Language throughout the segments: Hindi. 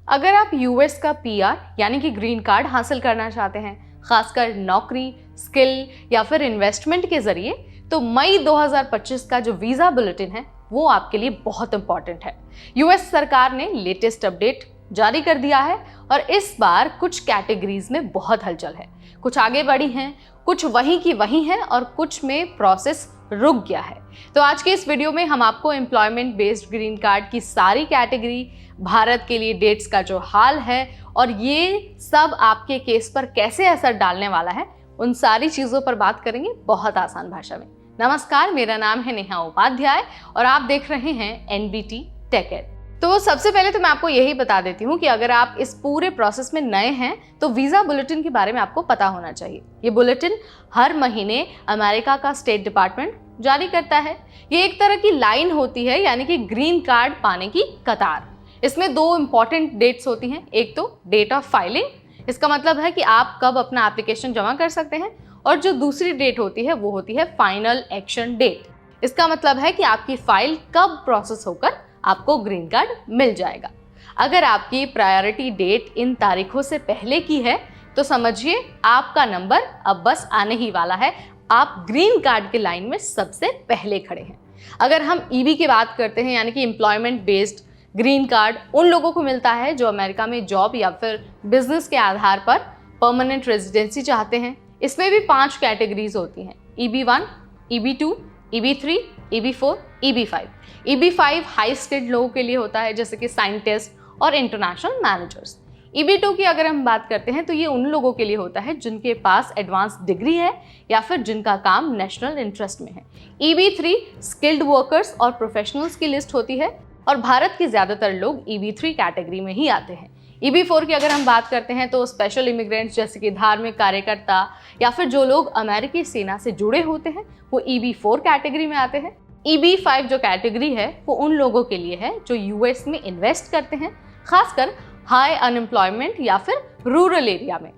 अगर आप यूएस का पीआर यानी कि ग्रीन कार्ड हासिल करना चाहते हैं, खासकर नौकरी, स्किल या फिर इन्वेस्टमेंट के जरिए, तो मई 2025 का जो वीजा बुलेटिन है वो आपके लिए बहुत इंपॉर्टेंट है। यूएस सरकार ने लेटेस्ट अपडेट जारी कर दिया है और इस बार कुछ कैटेगरीज में बहुत हलचल है। कुछ आगे बढ़ी हैं, कुछ वहीं की वहीं हैं और कुछ में प्रोसेस रुक गया है। तो आज के इस वीडियो में हम आपको एम्प्लॉयमेंट बेस्ड ग्रीन कार्ड की सारी कैटेगरी, भारत के लिए डेट्स का जो हाल है और ये सब आपके केस पर कैसे असर डालने वाला है, उन सारी चीज़ों पर बात करेंगे बहुत आसान भाषा में। नमस्कार, मेरा नाम है नेहा उपाध्याय और आप देख रहे हैं एनबीटी टेक एड। तो सबसे पहले तो मैं आपको यही बता देती हूँ कि अगर आप इस पूरे प्रोसेस में नए हैं तो वीज़ा बुलेटिन के बारे में आपको पता होना चाहिए। ये बुलेटिन हर महीने अमेरिका का स्टेट डिपार्टमेंट जारी करता है। ये एक तरह की लाइन होती है, यानी कि ग्रीन कार्ड पाने की कतार। इसमें दो इंपॉर्टेंट डेट्स होती हैं। एक तो डेट ऑफ फाइलिंग, इसका मतलब है कि आप कब अपना एप्लीकेशन जमा कर सकते हैं, और जो दूसरी डेट होती है वो होती है फाइनल एक्शन डेट। इसका मतलब है कि आपकी फाइल कब प्रोसेस होकर आपको ग्रीन कार्ड मिल जाएगा। अगर आपकी प्रायोरिटी डेट इन तारीखों से पहले की है तो समझिए आपका नंबर अब बस आने ही वाला है। आप ग्रीन कार्ड के लाइन में सबसे पहले खड़े हैं। अगर हम ईबी की बात करते हैं, यानी कि एम्प्लॉयमेंट बेस्ड ग्रीन कार्ड उन लोगों को मिलता है जो अमेरिका में जॉब या फिर बिजनेस के आधार पर परमानेंट रेजिडेंसी चाहते हैं। इसमें भी 5 कैटेगरीज होती हैं: EB1, EB2, EB3, EB4, EB5। EB5 high skilled लोगों के लिए होता है, जैसे कि साइंटिस्ट और इंटरनेशनल मैनेजर्स। EB2 की अगर हम बात करते हैं तो ये उन लोगों के लिए होता है जिनके पास एडवांस डिग्री है या फिर जिनका काम नेशनल इंटरेस्ट में है। EB3 स्किल्ड वर्कर्स और प्रोफेशनल्स की लिस्ट होती है और भारत के ज़्यादातर लोग EB3 कैटेगरी में ही आते हैं। EB4 की अगर हम बात करते हैं तो स्पेशल इमिग्रेंट्स, जैसे कि धार्मिक कार्यकर्ता या फिर जो लोग अमेरिकी सेना से जुड़े होते हैं, वो EB4 कैटेगरी में आते हैं। EB5 जो कैटेगरी है वो उन लोगों के लिए है जो यूएस में इन्वेस्ट करते हैं, खासकर हाई अनएम्प्लॉयमेंट या फिर रूरल एरिया में।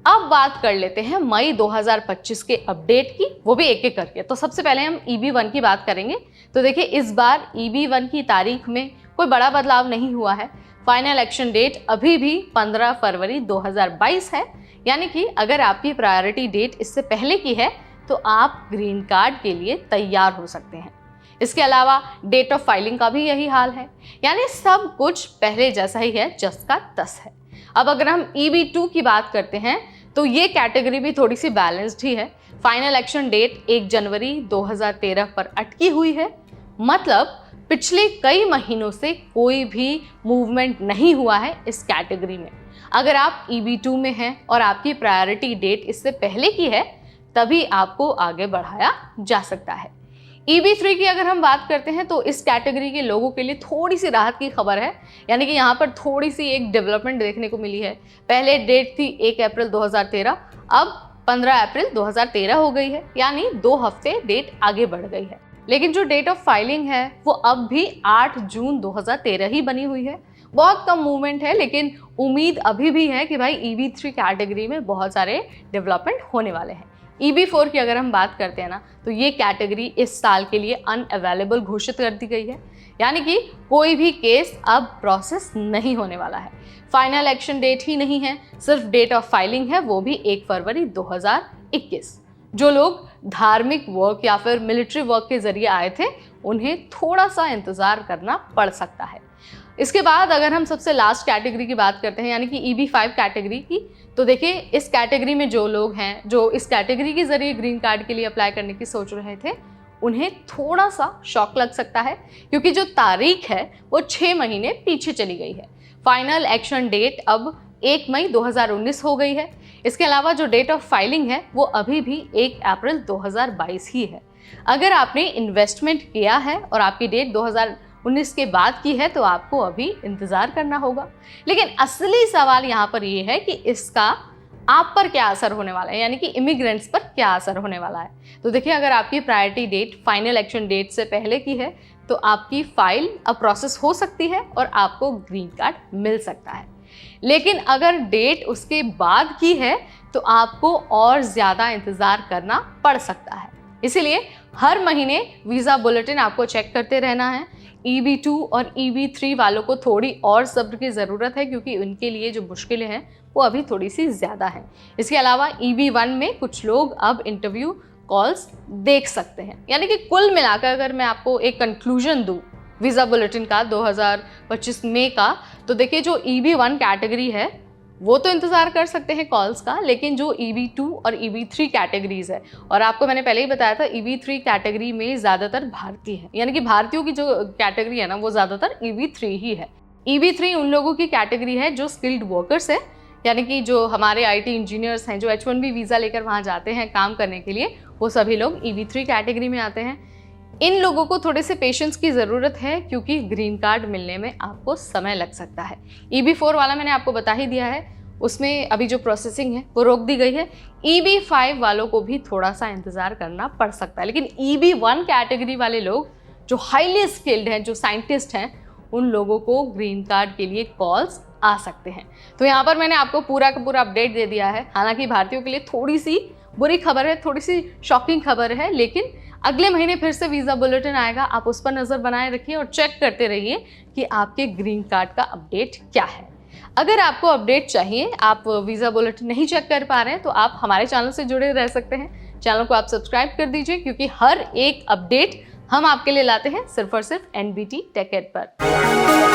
अब बात कर लेते हैं मई 2025 के अपडेट की, वो भी एक एक करके। तो सबसे पहले हम EB1 की बात करेंगे। तो देखिए, इस बार EB1 की तारीख में कोई बड़ा बदलाव नहीं हुआ है। फाइनल एक्शन डेट अभी भी 15 फरवरी 2022 है, यानी कि अगर आपकी प्रायोरिटी डेट इससे पहले की है तो आप ग्रीन कार्ड के लिए तैयार हो सकते हैं। इसके अलावा डेट ऑफ फाइलिंग का भी यही हाल है, यानी सब कुछ पहले जैसा ही है, जस का तस है। अब अगर हम EB2 की बात करते हैं तो ये कैटेगरी भी थोड़ी सी बैलेंस्ड ही है। फाइनल एक्शन डेट 1 जनवरी 2013 पर अटकी हुई है, मतलब पिछले कई महीनों से कोई भी मूवमेंट नहीं हुआ है इस कैटेगरी में। अगर आप EB2 में हैं और आपकी प्रायोरिटी डेट इससे पहले की है तभी आपको आगे बढ़ाया जा सकता है। EB3 की अगर हम बात करते हैं तो इस कैटेगरी के लोगों के लिए थोड़ी सी राहत की खबर है, यानी कि यहाँ पर थोड़ी सी एक डेवलपमेंट देखने को मिली है। पहले डेट थी 1 अप्रैल 2013, अब 15 अप्रैल 2013 हो गई है, यानी 2 हफ्ते डेट आगे बढ़ गई है। लेकिन जो डेट ऑफ फाइलिंग है वो अब भी 8 जून 2013 ही बनी हुई है। बहुत कम मूवमेंट है, लेकिन उम्मीद अभी भी है कि भाई EB3 कैटेगरी में बहुत सारे डेवलपमेंट होने वाले हैं। EB4 की अगर हम बात करते हैं ना, तो ये कैटेगरी इस साल के लिए अनअवेलेबल घोषित कर दी गई है, यानी कि कोई भी केस अब प्रोसेस नहीं होने वाला है। फाइनल एक्शन डेट ही नहीं है, सिर्फ डेट ऑफ फाइलिंग है, वो भी 1 फरवरी 2021। जो लोग धार्मिक वर्क या फिर मिलिट्री वर्क के जरिए आए थे उन्हें थोड़ा सा इंतज़ार करना पड़ सकता है। इसके बाद अगर हम सबसे लास्ट कैटेगरी की बात करते हैं, यानी कि EB5 कैटेगरी की, तो देखिए इस कैटेगरी में जो लोग हैं जो इस कैटेगरी के जरिए ग्रीन कार्ड के लिए अप्लाई करने की सोच रहे थे, उन्हें थोड़ा सा शॉक लग सकता है, क्योंकि जो तारीख है वो 6 महीने पीछे चली गई है। फाइनल एक्शन डेट अब 1 मई 2019 हो गई है। इसके अलावा जो डेट ऑफ फाइलिंग है वो अभी भी 1 अप्रैल 2022 ही है। अगर आपने इन्वेस्टमेंट किया है और आपकी डेट 2019 के बाद की है तो आपको अभी इंतज़ार करना होगा। लेकिन असली सवाल यहाँ पर ये है कि इसका आप पर क्या असर होने वाला है, यानी कि इमिग्रेंट्स पर क्या असर होने वाला है। तो देखिए, अगर आपकी priority date final action date से पहले की है तो आपकी फाइल अब प्रोसेस हो सकती है और आपको ग्रीन कार्ड मिल सकता है। लेकिन अगर डेट उसके बाद की है तो आपको और ज़्यादा इंतज़ार करना पड़ सकता है। इसीलिए हर महीने वीज़ा बुलेटिन आपको चेक करते रहना है। EB2 और EB3 वालों को थोड़ी और सब्र की ज़रूरत है, क्योंकि उनके लिए जो मुश्किलें हैं वो अभी थोड़ी सी ज़्यादा हैं। इसके अलावा EB1 में कुछ लोग अब इंटरव्यू कॉल्स देख सकते हैं। यानी कि कुल मिलाकर अगर मैं आपको एक कंक्लूजन दूँ वीज़ा बुलेटिन का 2025 मई का, तो देखिए जो EB1 कैटेगरी है वो तो इंतज़ार कर सकते हैं कॉल्स का, लेकिन जो EB2 और EB3 कैटेगरीज है, और आपको मैंने पहले ही बताया था EB3 कैटेगरी में ज़्यादातर भारतीय हैं, यानी कि भारतीयों की जो कैटेगरी है ना वो ज़्यादातर EB3 ही है। EB3 उन लोगों की कैटेगरी है जो स्किल्ड वर्कर्स है, यानी कि जो हमारे IT इंजीनियर्स हैं जो H1B वीज़ा लेकर वहाँ जाते हैं काम करने के लिए, वो सभी लोग EB3 कैटेगरी में आते हैं। इन लोगों को थोड़े से पेशेंस की ज़रूरत है, क्योंकि ग्रीन कार्ड मिलने में आपको समय लग सकता है। EB4 वाला मैंने आपको बता ही दिया है, उसमें अभी जो प्रोसेसिंग है वो रोक दी गई है। EB5 वालों को भी थोड़ा सा इंतज़ार करना पड़ सकता है, लेकिन EB1 कैटेगरी वाले लोग जो हाईली स्किल्ड हैं, जो साइंटिस्ट हैं, उन लोगों को ग्रीन कार्ड के लिए कॉल्स आ सकते हैं। तो यहाँ पर मैंने आपको पूरा का पूरा अपडेट दे दिया है। हालांकि भारतीयों के लिए थोड़ी सी बुरी खबर है, थोड़ी सी शॉकिंग खबर है, लेकिन अगले महीने फिर से वीज़ा बुलेटिन आएगा, आप उस पर नज़र बनाए रखिए और चेक करते रहिए कि आपके ग्रीन कार्ड का अपडेट क्या है। अगर आपको अपडेट चाहिए, आप वीज़ा बुलेटिन नहीं चेक कर पा रहे हैं, तो आप हमारे चैनल से जुड़े रह सकते हैं। चैनल को आप सब्सक्राइब कर दीजिए, क्योंकि हर एक अपडेट हम आपके लिए लाते हैं सिर्फ और सिर्फ NBT टेक एड पर।